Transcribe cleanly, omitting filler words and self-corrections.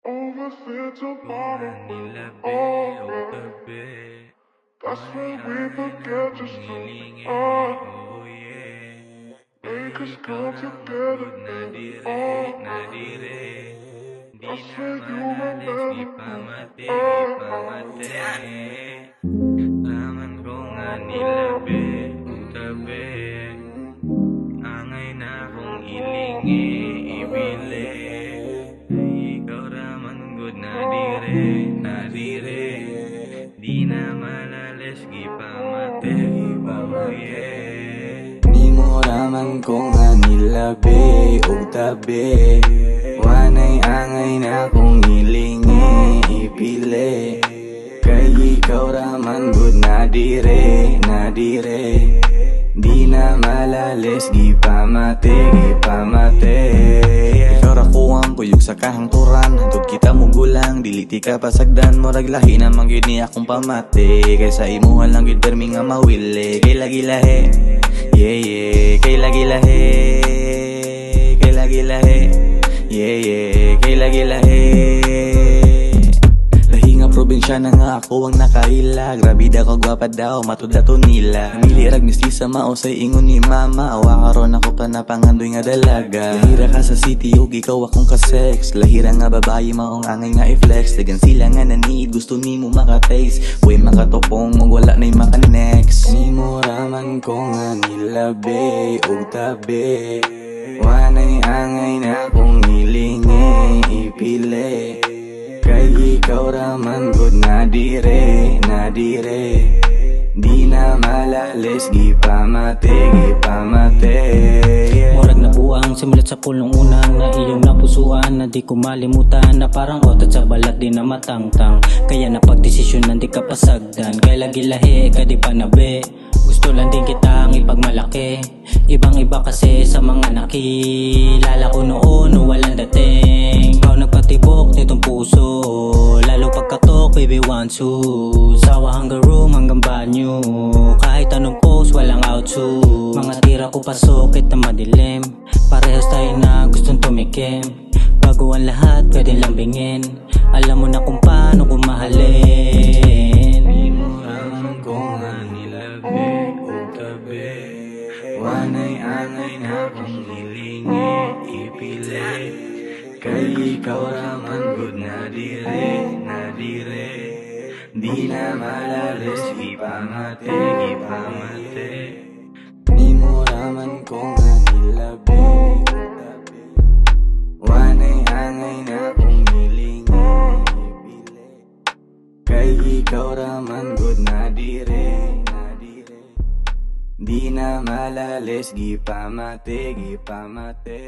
Overfed to bottom with Nilabi all o that. gabi. That's when we forget just to Oh yeah. make us Ikaw come na together magod na and dire, all na that. dire. Di That's na when you malalis, remember di who pamate, I di am. pamate. Raman ko nga nilabi o tabi. Angay na kong ilingi, ibili. Ikaw raman good na dire, na dire. Di na malalis, di pamate, di pamate. Ni mo raman ko nga nilabi o tabi. Wanay angay na kong ilingi, ipili. Kay ikaw raman good na dire, na dire. Di na malalis, di pamate, di pamate. Ikaw rakuang kuyog sa kahangturan. Hantod kita mugulang, diliti ka pasagdan. Murag lahi na manggid ni akong pamate. Kaysa imuha lang gid permi nga mawili. Kay lagi lahi, yeah yeah. Kay lagi lahi, kay lagi lahi, yeah yeah. Kay lagi lahi. Lahi nga probinsya na nga ako ang nakaila. Grabe da ko gwapa daw, matud dato nila. Namili rag mistisa mausay ingon ni mama. Awa karon ako pa napangandoy nga dalaga. Lahira ka sa city ug ikaw akong ka-sex. Lahira nga babayi maong angay nga i-flex. Dagan sila nga naniid, gusto nimo maka-taste. Way makatopong ug wala na'y maka-next. Ni mo raman ko nga nilabi ug tabi. Wanay angay na kong ilingi, ipili. Kay ikaw raman good na dire, na dire. Di na malalis, gi pamate, gi pamate. Murag na buang simulat sa pulong unang. Na iyong napusuan, na di ko malimutan. Na parang otot sa balat, di na matangtang. Kaya napagdesisyon na di ka pasagdan. Kay lagi lahi, ka di pa nabi. Gusto lang din kita ang ipagmalaki. Ibang iba kasi sa mga nakilala ko noon, walang dating. Ikaw nagpatibok nitong puso, lalo pagkatok, baby want to. Sawa hanggang room, hanggang banyo. Kahit anong post, walang outso. Mga tira ko pasokit na madilim. Parehas tayo na gustong tumikim. Bago ang lahat, pwedeng lambingin. Alam mo na kung paano kung mahalin. Di mo raman ko nga nilabi o tabi. Wanay angay na kong ilingi, ipili. Kay ikaw raman good na dire, na dire. Di na malalis, gi pamate, gi pamate. Di mo raman ko nga nilabi o tabi. Wanay angay na kong ilingi, ipili. Kay ikaw raman good na dire, na dire. Di na malalis, gi pamate, gi pamate.